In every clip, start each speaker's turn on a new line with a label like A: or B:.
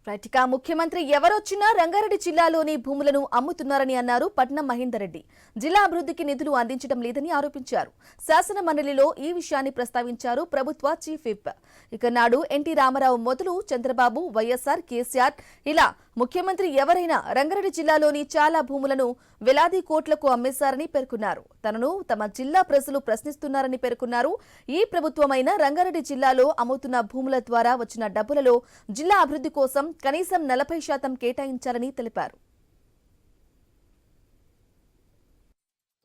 A: Right ఇక ముఖ్యమంత్రి ఎవరొచ్చినా రంగారెడ్డి జిల్లాలోని భూములను అమ్ముతున్నారని అన్నారు పట్నం మహేందర్ రెడ్డి. జిల్లా అభివృద్ధికి నిధులు అందించడం లేదని ఆరోపించారు. శాసన మండలిలో ఈ విషయాన్ని ప్రస్తావించారు ప్రభుత్వ చీఫ్ విప్. ఇక నాడు ఎన్టీ రామారావు మొదలు చంద్రబాబు, వైఎస్ఆర్, కేసీఆర్ ఇలా ముఖ్యమంత్రి ఎవరైనా రంగారెడ్డి జిల్లాలోని చాలా భూములను వేలాది కోట్లకు అమ్మేశారని పేర్కొన్నారు. తనను తమ జిల్లా ప్రజలు ప్రశ్నిస్తున్నారని పేర్కొన్నారు. ఈ ప్రభుత్వమైన రంగారెడ్డి జిల్లాలో అమ్ముతున్న భూముల ద్వారా వచ్చిన డబ్బులలో జిల్లా అభివృద్ధి కోసం కనీసం 40% కేటాయించాలని తెలిపారు.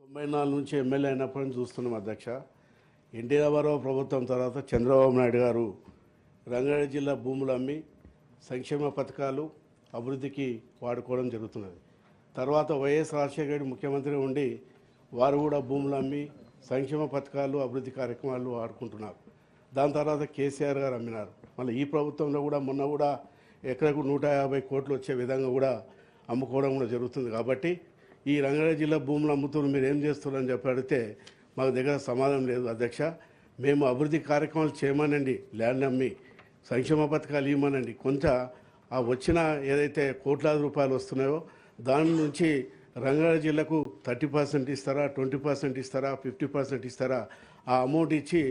B: 94 నుంచి ఎమ్మెల్యే అయినప్పటి నుంచి చూస్తున్నాం అధ్యక్ష. ఎన్టీ రామారావు ప్రభుత్వం తర్వాత చంద్రబాబు నాయుడు గారు రంగారెడ్డి జిల్లా భూములు అమ్మి సంక్షేమ పథకాలు అభివృద్ధికి వాడుకోవడం జరుగుతున్నది. తర్వాత వైఎస్ రాజశేఖర రెడ్డి ముఖ్యమంత్రి ఉండి వారు కూడా భూములు అమ్మి సంక్షేమ పథకాలు అభివృద్ధి కార్యక్రమాలు వాడుకుంటున్నారు. దాని తర్వాత కేసీఆర్ గారు అమ్మినారు. మళ్ళీ ఈ ప్రభుత్వంలో కూడా మొన్న కూడా ఎకరకు 150 కోట్లు వచ్చే విధంగా కూడా అమ్ముకోవడం కూడా జరుగుతుంది. కాబట్టి ఈ రంగారెడ్డి జిల్లా భూములు అమ్ముతున్నారు, మీరు ఏం చేస్తున్నారని చెప్పి అడిగితే మాకు దగ్గర సమాధానం లేదు అధ్యక్ష. మేము అభివృద్ధి కార్యక్రమాలు చేయమనండి, ల్యాండ్ అమ్మి సంక్షేమ పథకాలు ఇవ్వమనండి. కొంత ఆ వచ్చిన ఏదైతే కోట్లాది రూపాయలు వస్తున్నాయో దాని నుంచి రంగారెడ్డి జిల్లాకు 30% ఇస్తారా, 20% ఇస్తారా, 50% ఇస్తారా, ఆ అమౌంట్ ఇచ్చి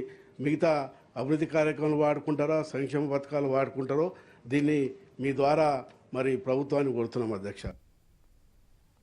B: మిగతా అభివృద్ధి కార్యక్రమాలు వాడుకుంటారో సంక్షేమ పథకాలు వాడుకుంటారో దీన్ని మీ ద్వారా మరి ప్రభుత్వాన్ని కోరుతున్నాం అధ్యక్ష.